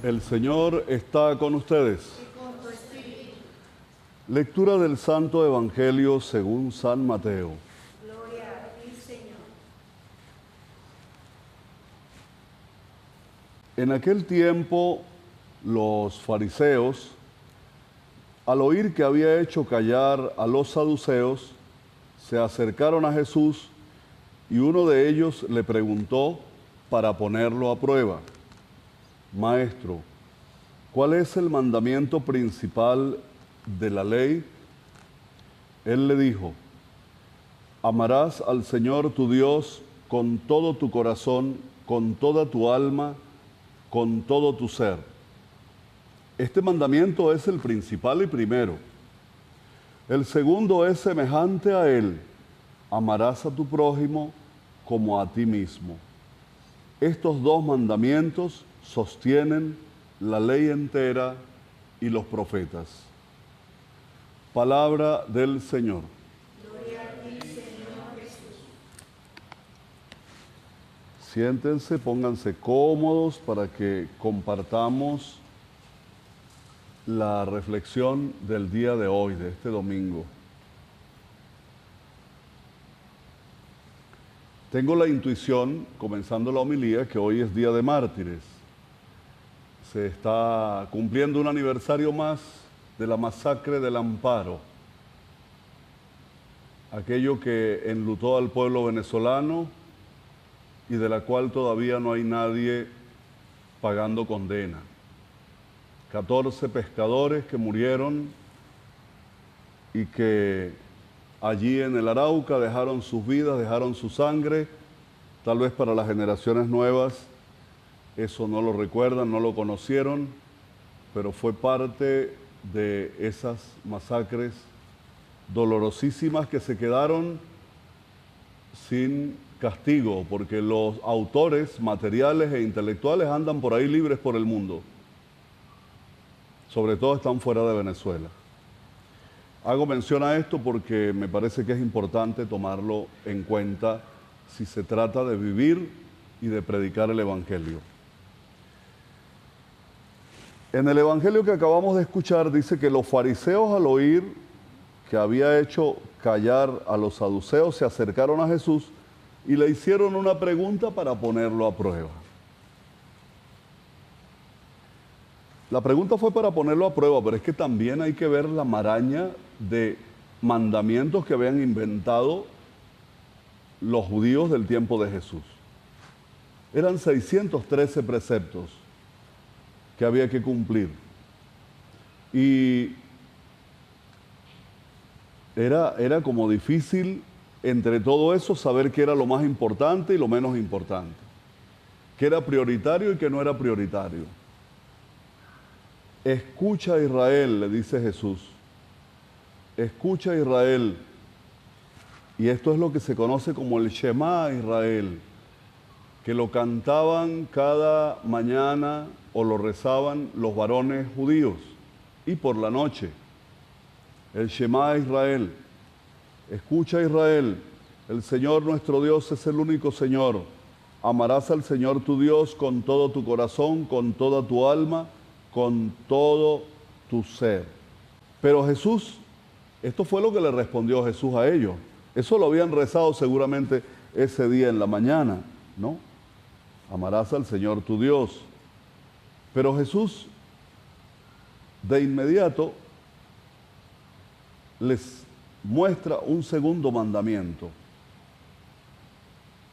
El Señor está con ustedes. Y con tu espíritu. Lectura del Santo Evangelio según San Mateo. Gloria a ti, Señor. En aquel tiempo, los fariseos, al oír que había hecho callar a los saduceos, se acercaron a Jesús y uno de ellos le preguntó para ponerlo a prueba: Maestro, ¿cuál es el mandamiento principal de la ley? Él le dijo: amarás al Señor tu Dios con todo tu corazón, con toda tu alma, con todo tu ser. Este mandamiento es el principal y primero. El segundo es semejante a él: amarás a tu prójimo como a ti mismo. Estos dos mandamientos sostienen la ley entera y los profetas. Palabra del Señor. Gloria a ti, Señor Jesús. Siéntense, pónganse cómodos para que compartamos la reflexión del día de hoy, de este domingo. Tengo la intuición, comenzando la homilía, que hoy es Día de Mártires. Se está cumpliendo un aniversario más de la masacre del Amparo, aquello que enlutó al pueblo venezolano y de la cual todavía no hay nadie pagando condena. 14 pescadores que murieron y que allí en el Arauca dejaron sus vidas, dejaron su sangre. Tal vez para las generaciones nuevas eso no lo recuerdan, no lo conocieron, pero fue parte de esas masacres dolorosísimas que se quedaron sin castigo, porque los autores materiales e intelectuales andan por ahí libres por el mundo. Sobre todo están fuera de Venezuela. Hago mención a esto porque me parece que es importante tomarlo en cuenta si se trata de vivir y de predicar el Evangelio. En el Evangelio que acabamos de escuchar dice que los fariseos, al oír que había hecho callar a los saduceos, se acercaron a Jesús y le hicieron una pregunta para ponerlo a prueba. La pregunta fue para ponerlo a prueba, pero es que también hay que ver la maraña de mandamientos que habían inventado los judíos del tiempo de Jesús. Eran 613 preceptos que había que cumplir. Y era como difícil entre todo eso saber qué era lo más importante y lo menos importante, qué era prioritario y qué no era prioritario. Escucha, Israel, le dice Jesús. Escucha, Israel. Y esto es lo que se conoce como el Shema Israel, que lo cantaban cada mañana o lo rezaban los varones judíos y por la noche. El Shema Israel. Escucha, Israel, el Señor nuestro Dios es el único Señor. Amarás al Señor tu Dios con todo tu corazón, con toda tu alma, con todo tu ser. Pero Jesús, esto fue lo que le respondió Jesús a ellos. Eso lo habían rezado seguramente ese día en la mañana, ¿no? Amarás al Señor tu Dios. Pero Jesús, de inmediato, les muestra un segundo mandamiento.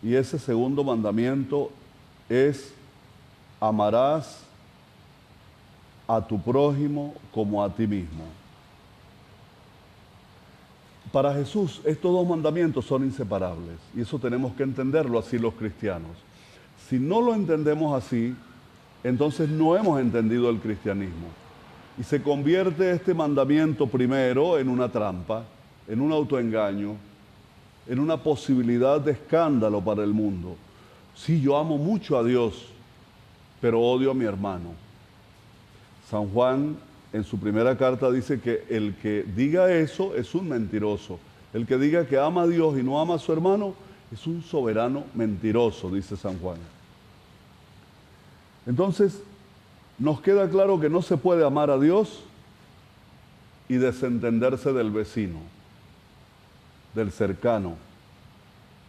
Y ese segundo mandamiento es: amarás a tu prójimo como a ti mismo. Para Jesús, estos dos mandamientos son inseparables, y eso tenemos que entenderlo así los cristianos. Si no lo entendemos así, entonces no hemos entendido el cristianismo. Y se convierte este mandamiento primero en una trampa, en un autoengaño, en una posibilidad de escándalo para el mundo. Sí, yo amo mucho a Dios, pero odio a mi hermano. San Juan, en su primera carta, dice que el que diga eso es un mentiroso. El que diga que ama a Dios y no ama a su hermano es un soberano mentiroso, dice San Juan. Entonces, nos queda claro que no se puede amar a Dios y desentenderse del vecino, del cercano,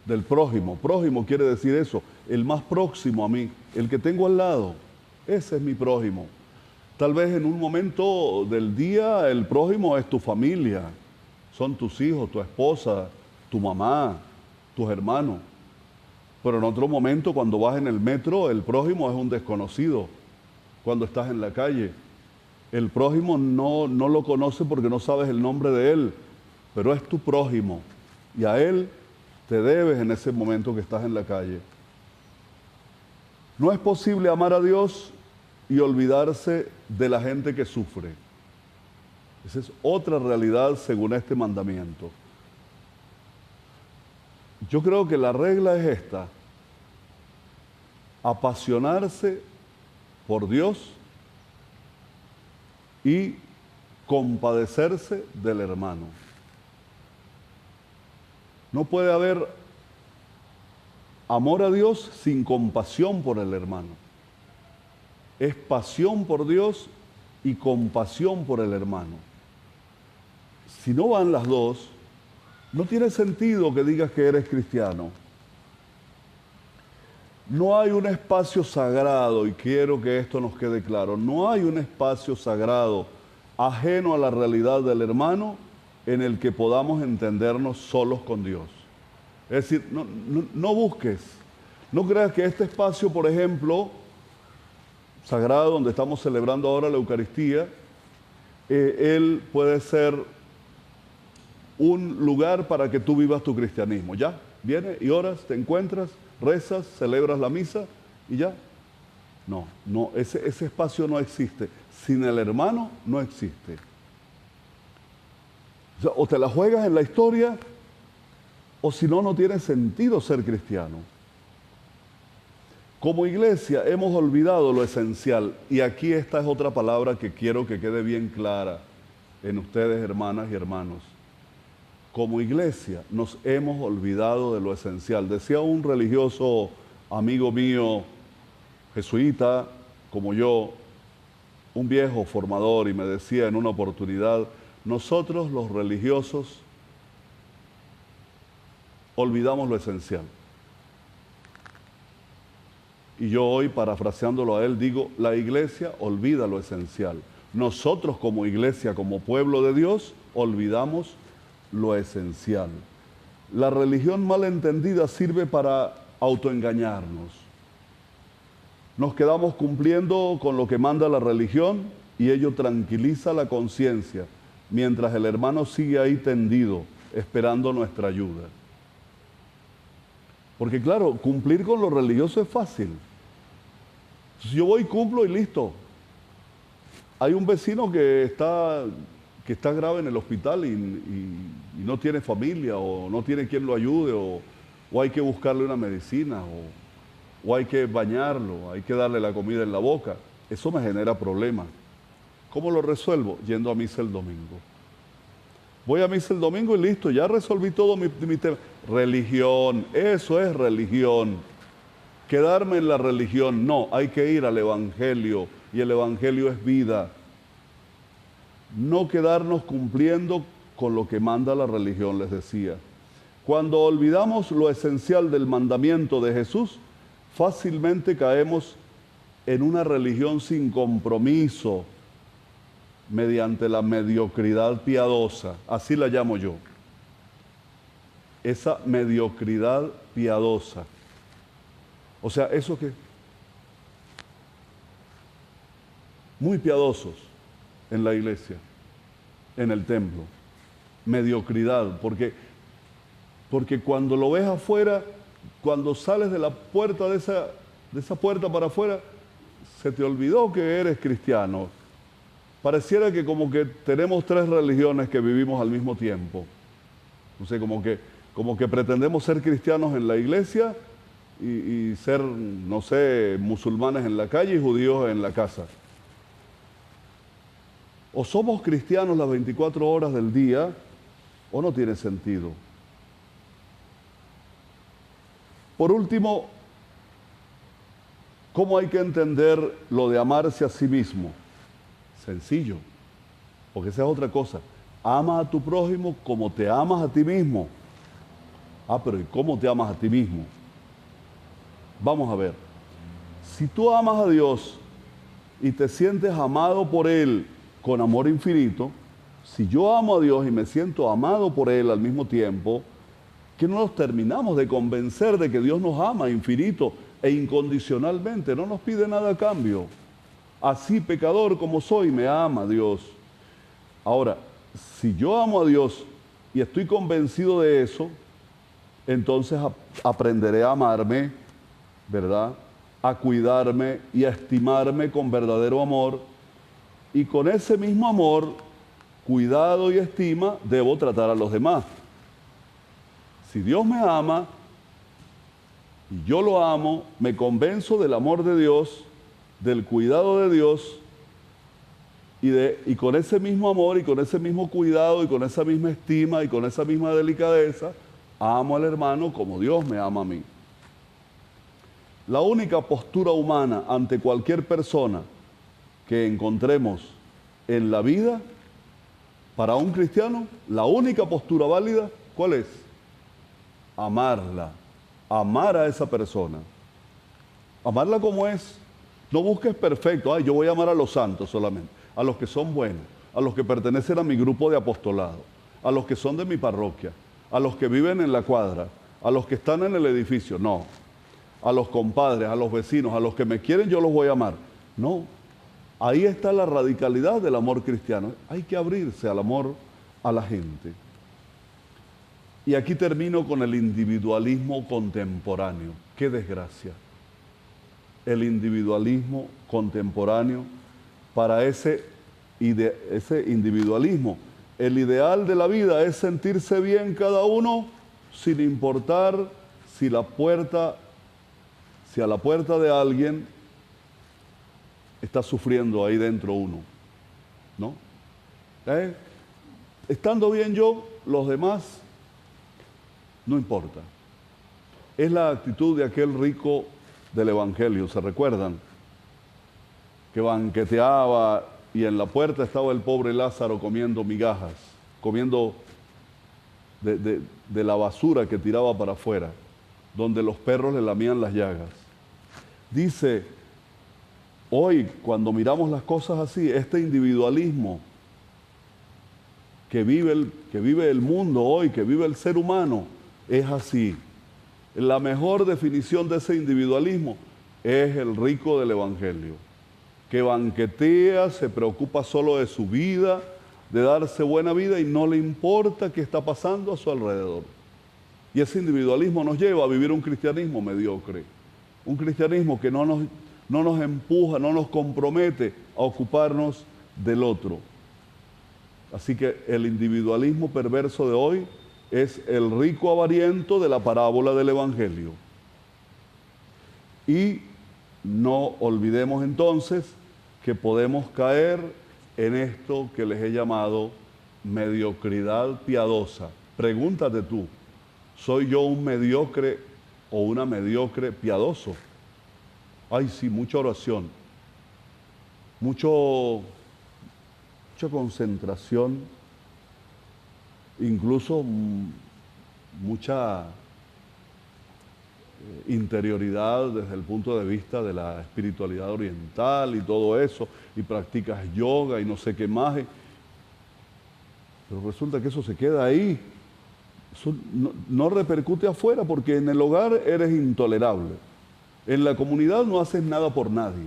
del prójimo. Prójimo quiere decir eso, el más próximo a mí, el que tengo al lado. Ese es mi prójimo. Tal vez en un momento del día el prójimo es tu familia, son tus hijos, tu esposa, tu mamá, tus hermanos. Pero en otro momento, cuando vas en el metro, el prójimo es un desconocido. Cuando estás en la calle, el prójimo no lo conoce porque no sabes el nombre de él, pero es tu prójimo y a él te debes en ese momento que estás en la calle. No es posible amar a Dios y olvidarse de la gente que sufre. Esa es otra realidad según este mandamiento. Yo creo que la regla es esta: apasionarse por Dios y compadecerse del hermano. No puede haber amor a Dios sin compasión por el hermano. Es pasión por Dios y compasión por el hermano. Si no van las dos, no tiene sentido que digas que eres cristiano. No hay un espacio sagrado, y quiero que esto nos quede claro, no hay un espacio sagrado ajeno a la realidad del hermano en el que podamos entendernos solos con Dios. Es decir, no busques, no creas que este espacio, por ejemplo, sagrado, donde estamos celebrando ahora la Eucaristía, él puede ser un lugar para que tú vivas tu cristianismo. Ya, vienes y oras, te encuentras, rezas, celebras la misa y ya. No, ese espacio no existe. Sin el hermano no existe. O te la juegas en la historia, o si no, no tiene sentido ser cristiano. Como iglesia hemos olvidado lo esencial, y aquí esta es otra palabra que quiero que quede bien clara en ustedes, hermanas y hermanos. Como iglesia nos hemos olvidado de lo esencial. Decía un religioso amigo mío, jesuita, como yo, un viejo formador, y me decía en una oportunidad: nosotros los religiosos olvidamos lo esencial. Y yo hoy, parafraseándolo a él, digo: la iglesia olvida lo esencial. Nosotros como iglesia, como pueblo de Dios, olvidamos lo esencial. La religión mal entendida sirve para autoengañarnos. Nos quedamos cumpliendo con lo que manda la religión y ello tranquiliza la conciencia, mientras el hermano sigue ahí tendido, esperando nuestra ayuda. Porque claro, cumplir con lo religioso es fácil. Si yo voy, cumplo y listo. Hay un vecino que está grave en el hospital y no tiene familia, o no tiene quien lo ayude, o hay que buscarle una medicina, o hay que bañarlo, hay que darle la comida en la boca. Eso me genera problemas. ¿Cómo lo resuelvo? Yendo a misa el domingo. Voy a misa el domingo y listo, ya resolví todo mi tema. Religión, eso es religión. Quedarme en la religión, no, hay que ir al Evangelio, y el Evangelio es vida. No quedarnos cumpliendo con lo que manda la religión, les decía. Cuando olvidamos lo esencial del mandamiento de Jesús, fácilmente caemos en una religión sin compromiso, mediante la mediocridad piadosa, así la llamo yo. Esa mediocridad piadosa. O sea, eso que muy piadosos en la iglesia, en el templo. Mediocridad, porque cuando lo ves afuera, cuando sales de la puerta de esa puerta para afuera, se te olvidó que eres cristiano. Pareciera que como que tenemos tres religiones que vivimos al mismo tiempo. No sé, como que pretendemos ser cristianos en la iglesia y ser, no sé, musulmanes en la calle y judíos en la casa. O somos cristianos las 24 horas del día, o no tiene sentido. Por último, ¿Cómo hay que entender lo de amarse a sí mismo? Sencillo, porque esa es otra cosa. Ama a tu prójimo como te amas a ti mismo. Ah, pero ¿y cómo te amas a ti mismo? Vamos a ver. Si tú amas a Dios y te sientes amado por Él con amor infinito, si yo amo a Dios y me siento amado por Él al mismo tiempo, que no nos terminamos de convencer de que Dios nos ama infinito e incondicionalmente, no nos pide nada a cambio. Así pecador como soy, me ama Dios. Ahora, si yo amo a Dios y estoy convencido de eso, entonces aprenderé a amarme, ¿verdad? A cuidarme y a estimarme con verdadero amor. Y con ese mismo amor, cuidado y estima, debo tratar a los demás. Si Dios me ama y yo lo amo, me convenzo del amor de Dios, del cuidado de Dios, y con ese mismo amor y con ese mismo cuidado y con esa misma estima y con esa misma delicadeza, amo al hermano como Dios me ama a mí. La única postura humana ante cualquier persona que encontremos en la vida, para un cristiano, la única postura válida, ¿cuál es? Amarla, amar a esa persona. Amarla como es. No busques perfecto. Ay, yo voy a amar a los santos solamente, a los que son buenos, a los que pertenecen a mi grupo de apostolado, a los que son de mi parroquia, a los que viven en la cuadra, a los que están en el edificio. No. A los compadres, a los vecinos, a los que me quieren, yo los voy a amar. No. Ahí está la radicalidad del amor cristiano. Hay que abrirse al amor a la gente. Y aquí termino con el individualismo contemporáneo. ¡Qué desgracia! El individualismo contemporáneo, para ese individualismo, el ideal de la vida es sentirse bien cada uno sin importar si a la puerta de alguien está sufriendo ahí dentro uno, ¿no? Estando bien yo, los demás, no importa. Es la actitud de aquel rico del Evangelio, ¿se recuerdan? Que banqueteaba y en la puerta estaba el pobre Lázaro comiendo migajas, comiendo de la basura que tiraba para afuera, donde los perros le lamían las llagas. Dice, hoy cuando miramos las cosas así, este individualismo que vive el mundo hoy, que vive el ser humano, es así. La mejor definición de ese individualismo es el rico del Evangelio, que banquetea, se preocupa solo de su vida, de darse buena vida y no le importa qué está pasando a su alrededor. Y ese individualismo nos lleva a vivir un cristianismo mediocre, un cristianismo que no nos empuja, no nos compromete a ocuparnos del otro. Así que el individualismo perverso de hoy es el rico avariento de la parábola del Evangelio. Y no olvidemos entonces que podemos caer en esto que les he llamado mediocridad piadosa. Pregúntate tú, ¿soy yo un mediocre o una mediocre piadoso? Ay, sí, mucha oración, mucha concentración, incluso mucha interioridad desde el punto de vista de la espiritualidad oriental y todo eso, y practicas yoga y no sé qué más, pero resulta que eso se queda ahí, eso no repercute afuera, porque en el hogar eres intolerable, en la comunidad no haces nada por nadie,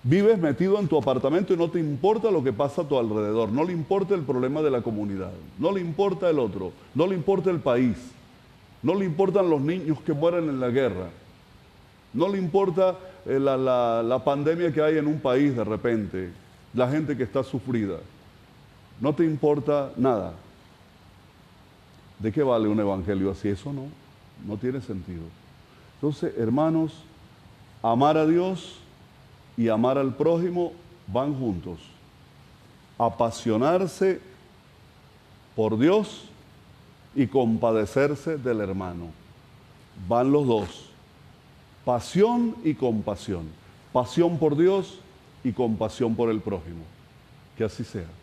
vives metido en tu apartamento y no te importa lo que pasa a tu alrededor, no le importa el problema de la comunidad, no le importa el otro, no le importa el país, no le importan los niños que mueren en la guerra, no le importa la pandemia que hay en un país de repente, la gente que está sufrida, no te importa nada. ¿De qué vale un evangelio así? Eso no tiene sentido. Entonces, hermanos, amar a Dios y amar al prójimo van juntos. Apasionarse por Dios y compadecerse del hermano. Van los dos. pasión y compasión. Pasión por Dios y compasión por el prójimo. Que así sea.